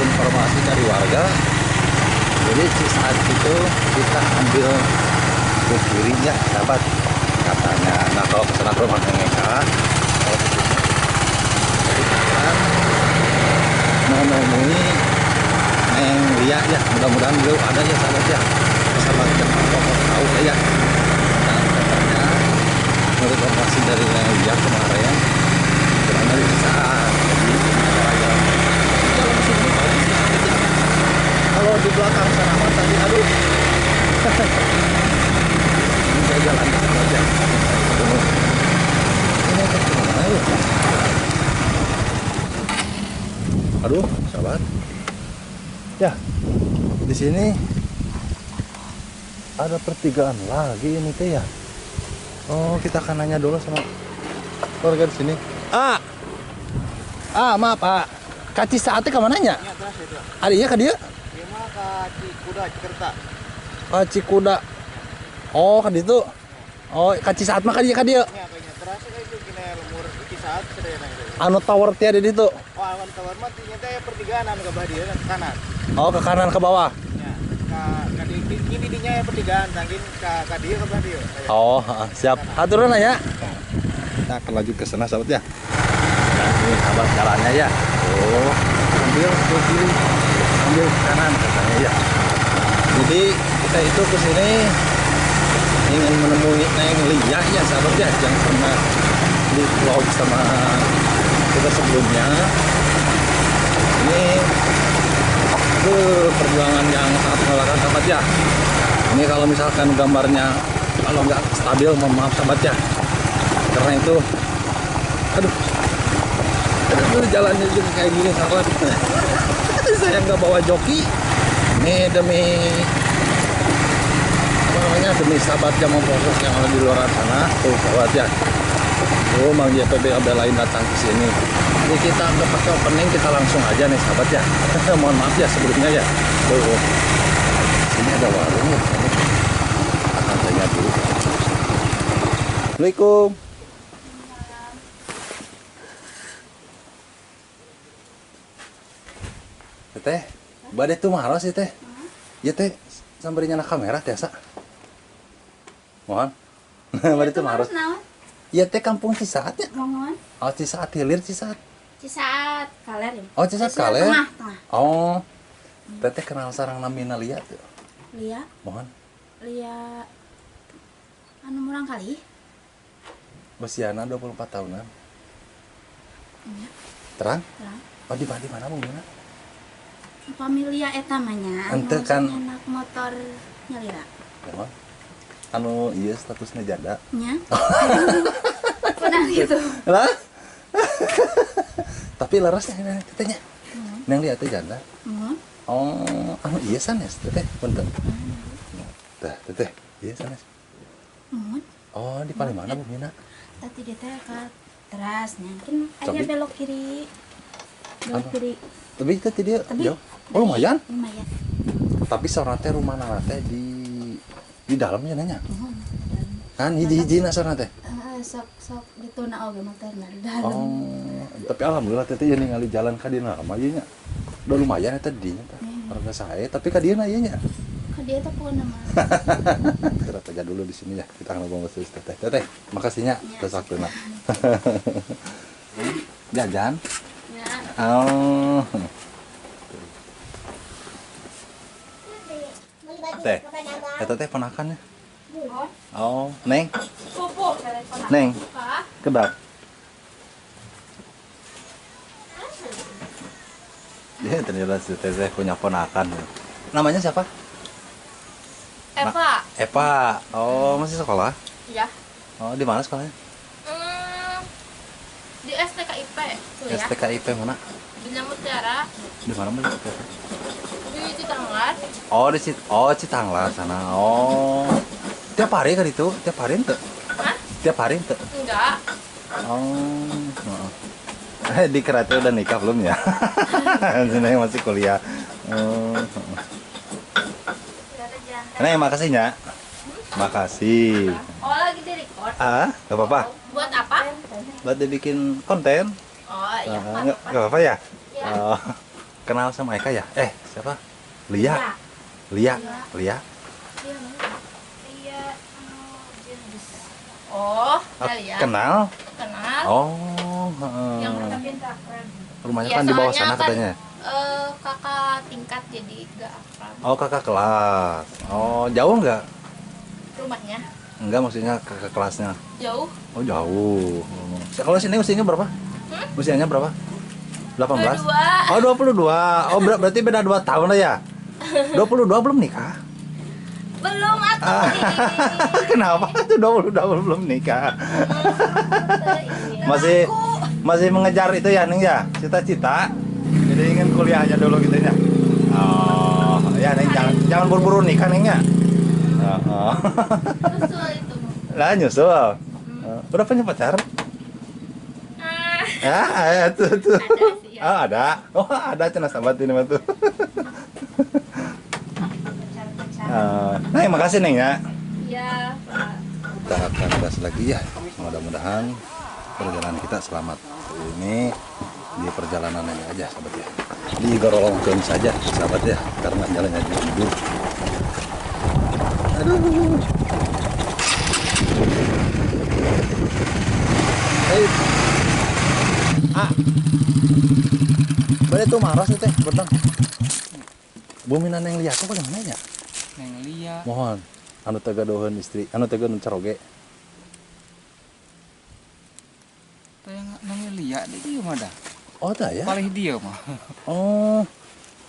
informasi dari warga. Jadi saat itu kita ambil ke kirinya, sahabat katanya. Nah kalau kesana ke rumah Neng Eka, kalau ke sini, jadi kita menemui Neng Lia ya. Mudah-mudahan beliau ada ya sahabat ya. Sahabat yang tahu ya. Dan katanya menurut informasi dari Neng Lia kemarin berada di saat. Jadi jalan sini bagus sahabat ya. Kalau di belakang sana mah tadi aduh. Ini saya jalan saja. Ini ke mana ya? Aduh, sahabat. Ya, di sini ada pertigaan lagi ini teh ya. Oh, kita akan nanya dulu sama warga di sini. Maaf, Pak. Kaci saatnya ke mananya? Adinya ke dia? Cikuda, Cikerta. Kaci kuda. Oh, ke ditu. Oh, kaci saat mah ka dia. Ya, kayaknya terasa kayak itu kena lemur iki saat sedaya nang itu. Anu tower teh ada di ditu. Oh, awan tawar mah ternyata ya pertigaan anu ka dia ke kanan. Oh, ke kanan ke bawah. Ya, ka di dinya ya pertigaan tangkin ka dia ke bawah dia. Oh, siap. Aturan ya. Kita akan lanjut ke sana sahabat ya. Nah, ini sahabat jalannya ya. Oh, ambil ke kiri, ambil ke kanan katanya ya. Jadi kita itu ke sini ingin menemui Neng Lia ya sahabat ya, yang pernah di vlog sama kita sebelumnya. Ini perjuangan yang sangat melelahkan sahabat ya. Ini kalau misalkan gambarnya kalau nggak stabil, mohon maaf sahabat ya. Karena itu, aduh jalannya juga kayak gini sahabat. Saya nggak bawa joki. Ini demi apa namanya, demi sahabat yang mau proses yang ada di luar sana tuh sahabat ya. Tuh Mang JPB lain datang ke sini. Jadi kita nggak pakai opening, kita langsung aja nih sahabat ya. Mohon maaf ya sebelumnya ya. Tuh sini ada warung ya. Akan tanya dulu. Assalamualaikum. Teh, badai tuh mahal sih teh. Ya teh, sambarinya na kamera teh sa. Mohon. Badai tuh mahal. Ya teh kampung Cisaat ya. Mohon. Oh Cisaat hilir Cisaat. Cisaat kaler ya. Oh Cisaat kaler. Tengah. Oh. Teh kenal sarang namina Lia tuh. Lia. Mohon. Lia. Anu murang kali. Besiana 24 tahunan. Iya. Terang? Terang. Oh di mana Bung Mina? Familia etamanya. Ente kan anak motor nyalira. mohon. Anu iya statusnya janda. Nya. Pernah gitu. Lah? Tapi larasnya tetenya. Neng Lia teh janda. Mohon. Oh, anu iya sanes teteh, punten. Tah, teteh, iya sanes. Mohon. Oh, di paling mana Bu Mina? Tadi dia teh ke terasnya. Mungkin aja Tapi- belok kiri. Belok Anu. kiri. Tapi teh dia Tapi- jauh. Oh, lumayan. Lumayan. Tapi sorna teh rumah teh di dalamnya nanya. Mohon. Kan hiji-hiji na sorna teh. Sok gitu na oge motorna di dalam. Oh, tapi alhamdulillah teh ya ningali jalan ka dina mah ieu nya. Udah lumayan eta dinya teh. Harga sae, tapi ka dieu na ieu nya. Ka dia teh pun nama. Kita tanya dulu di sini ya. Kita akan ngomong ke teteh. Teteh, makasihnya atas waktunya. Jajan. Ya. Oh. Teh, eta teh ponakan ya. Oh, Neng, Pupuk telepon. Neng, Kak. kedap. Ya, ternyata si teteh punya ponakan. Namanya siapa? Eva. Eva. Oh, masih sekolah? Iya. Oh, di mana sekolahnya? Di STKIP tuh ya. STKIP mana? Di Mutiara. Di mana mana? Di Citanglar. Oh, di Citanglar sana. Oh. Tiap hari kan itu? Tiap hari ente? Hah? Tiap hari ente? Enggak. Oh. Di Kerate udah nikah belum ya? Sini masih kuliah. Oh. Neng, makasihnya. Makasih. Oh, lagi di record. Gak apa-apa. Buat apa? Buat dibikin konten. Oh, iya. Gak apa-apa ya? Iya. Oh. kenal sama Eka ya? Siapa? Lia. Lia. Lia. Iya. Oh, ya. Kenal? Kenal. Oh, heeh. Yang tapi tak akrab. Rumahnya Ya, kan di bawah soalnya sana kan, katanya. kakak tingkat jadi gak akrab. Oh, kakak kelas. Oh, jauh nggak? Rumahnya Enggak, maksudnya kakak kelasnya. jauh. Oh, jauh. Kalau sini usianya berapa? Usianya berapa? 18? 22. Oh, 22. Oh, berarti beda 2 tahun lah ya? 22 belum nikah? Belum atuh. Kenapa tuh 22 belum nikah? Masih mengejar itu ya, Neng ya? Cita-cita. Jadi ingin kuliah aja dulu gitu ya. Oh, ya Neng jangan buru-buru nikah, Neng ya. Oh. Nyusul itu. Lah nyusul. Udah punya pacar? Tuh. Ada sih ya. Ada. Oh, ada cenah sahabat ini mah tuh. Nah, makasih Neng ya. Iya, Pak. Kita akan gas lagi ya. Mudah-mudahan perjalanan kita selamat. Ini di perjalanan ini aja sahabat ya. Di Gorolongkeun saja sahabat ya, karena jalannya jujur. Aduh. Bade tuh maros teh, betul. Buminan yang lihat kok yang nanya. Neng Lia. Mohon anu teu gadoheun istri, anu teu gadoheun caroge. Teh Neng Lia di dieu mah dah. Oh, tah ya. Palih dia mah. Oh.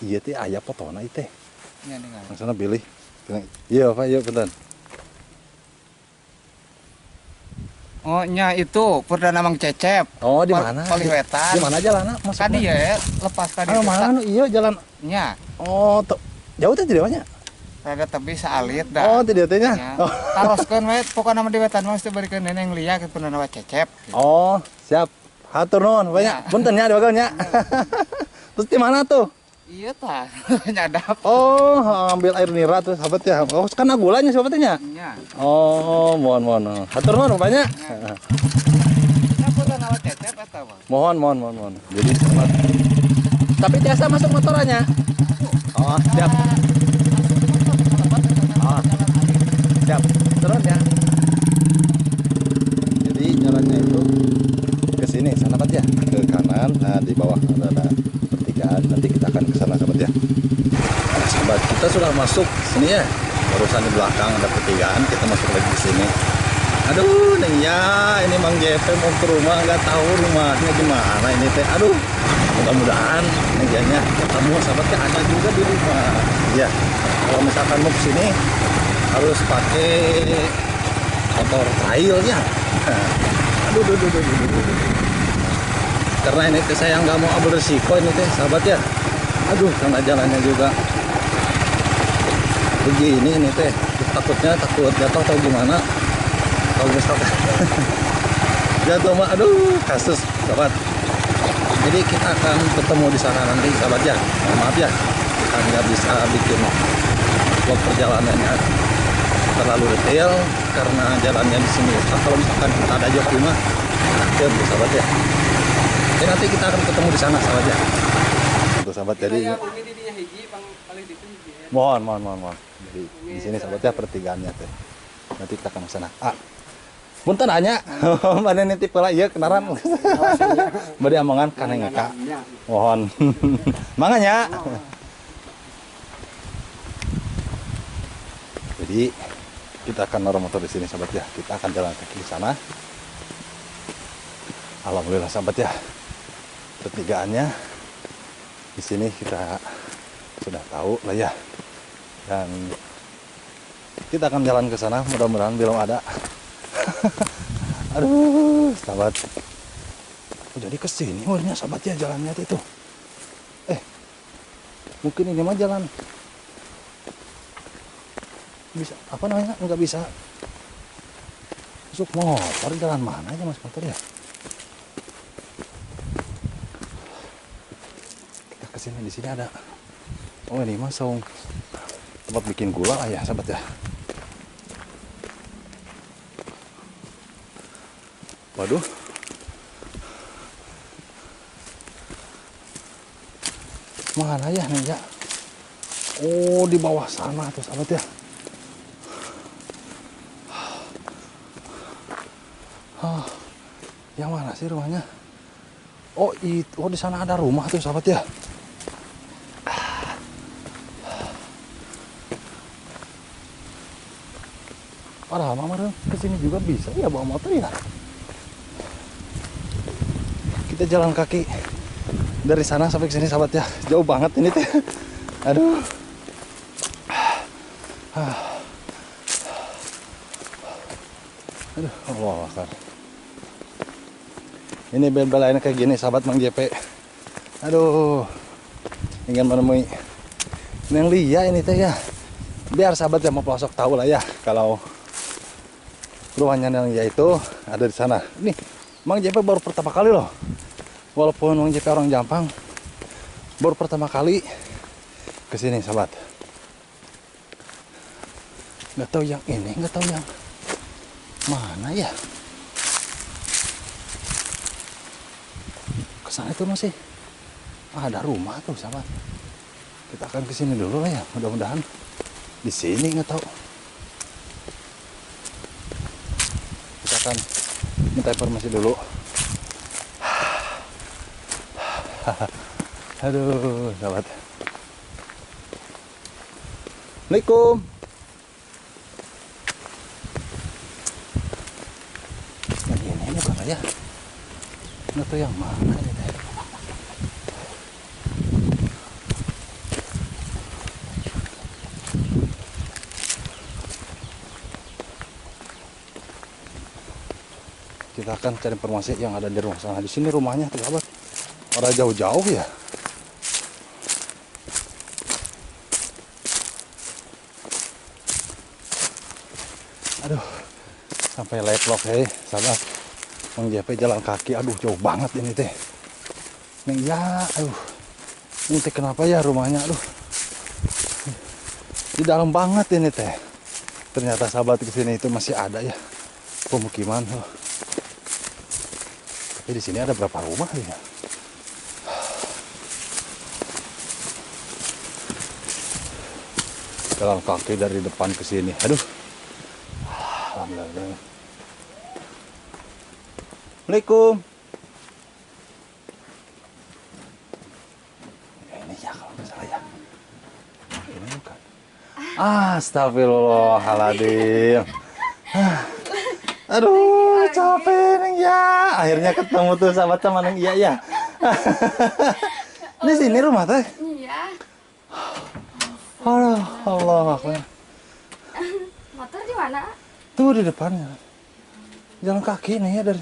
Iya teh aya fotona ieu teh. Nya dengan. Langsung pilih. Iya, Pak, iya betul. Oh, nya itu Perdana Mang Cecep. Oh, di mana? Palih wetan. Di mana jalanna? Masuk. Kadi ya, lepas kadi. Ah, mana anu iya jalan. Nya, Oh, jauh teh tidak banyak. rada tebih saalit dah. Oh, tidak teh nya. Ya. Oh. Taloskeun we pokona mah di wetan mah mesti beurekeun Neng Lia ke Perdana Mang Cecep. Oh, siap. Hatur nuhun, banyak. Ya. Punten nya di bagel nya. Terus di mana tuh? Iya tah, nyadap. Oh, ambil air nira tuh sahabat ya. Oh, kan gulanya sahabatnya. Nya. Oh, mohon. Hatur nuhun banyak. Nya Perdana Mang Cecep eta mah. Mohon. Jadi selamat. Tapi biasa masuk motorannya. Oh, siap. Oh, siap. Turun ya. Jadi jalannya itu ke sini, sana Pak ya. Ke kanan, nah di bawah ada pertigaan. Nanti kita akan ke sana sahabat ya. Nah, sahabat, kita sudah masuk sini ya. Barusan di belakang ada pertigaan, kita masuk lagi ke sini. Aduh, Neng ya, ini Mang JP mau ke rumah, nggak tahu rumahnya gimana ini teh. Aduh, mudah-mudahan Neng Janya ketemu sahabatnya ada juga di rumah. Ya, kalau misalkan mau ke sini harus pakai motor trail ya. Aduh. Karena ini teh saya nggak mau ambil resiko ini teh sahabat ya. Aduh, karena jalannya juga begini ini teh. Takut jatuh atau gimana. Kalau misalkan jatuh mah, aduh, kasus sahabat. Jadi kita akan ketemu di sana nanti sahabat ya. Maaf ya, kita nggak bisa bikin vlog perjalanannya terlalu detail karena jalannya di sini. Kalau misalkan kita ada joki mah, akhir sahabat ya. Jadi nanti kita akan ketemu di sana sahabat ya. Untuk sahabat jadi. Mohon. Jadi di sini sahabat ya pertigaannya teh. Nanti kita akan ke sana. Punten hanya, mana nitip pula iya kenaran. Bade amongan kana ngaka. Mohon. Manganya. Jadi kita akan naruh motor di sini sahabat ya. Kita akan jalan kaki ke sana. Alhamdulillah sahabat ya. Pertigaannya di sini kita sudah tahu lah ya. Dan kita akan jalan ke sana, mudah-mudahan belum ada. Aduh, sahabat. Oh, jadi kesini, warnya sahabat ya jalannya itu. Mungkin ini mah jalan. Bisa, apa namanya? Enggak bisa. Masuk motor, jalan mana aja mas motor ya? Kita kesini, di sini ada. Oh ini mah saung tempat bikin gula lah ya sahabat ya. Waduh. Mana ya nih ya? Oh, di bawah sana tuh sahabat ya. Yang mana sih rumahnya? Oh, di sana ada rumah tuh sahabat ya. Padahal mama kesini juga bisa ya bawa motor ya. Kita jalan kaki dari sana sampai ke sini sahabat ya. Jauh banget ini teh. Aduh. Aduh, Allah Akbar. Ini bel-belain kayak gini sahabat Mang JP. Aduh. Ingin menemui Neng Lia ini teh ya. Biar sahabat yang mau pelosok tahu lah ya kalau rumahnya Neng Lia itu ada di sana. Nih, Mang JP baru pertama kali loh. Walaupun Mang JP orang Jampang, baru pertama kali ke sini sahabat. Nggak tahu yang ini, nggak tahu yang mana ya. Kesana itu masih ada rumah tuh sahabat. Kita akan kesini dulu lah ya. Mudah-mudahan di sini, nggak tahu. Kita akan minta informasi dulu. Aduh sahabat. Assalamualaikum. Yang ini bukan ya? Nggak tahu yang mana ini teh. Kita akan cari informasi yang ada di rumah sana. Di sini rumahnya tuh sahabat. Orang jauh-jauh ya. Aduh, sampai leplok sahabat. Mang JP jalan kaki, aduh jauh banget ini teh. Neng ya, aduh. Ini teh kenapa ya rumahnya, aduh. Di dalam banget ini teh. Ternyata sahabat di sini itu masih ada ya pemukiman. Tapi di sini ada berapa rumah ya? Jalan kaki dari depan ke sini, aduh. Alhamdulillah. Assalamualaikum. Ini ya kalau nggak salah ya. Ini bukan. Astagfirullahaladzim. Aduh, capek Neng ya. Akhirnya ketemu tuh sahabat sama Neng Iya ya. Di sini rumah teh. Iya. Aduh, Allah Akbar. Motor di mana? Tuh di depannya. Jalan kaki nih ya dari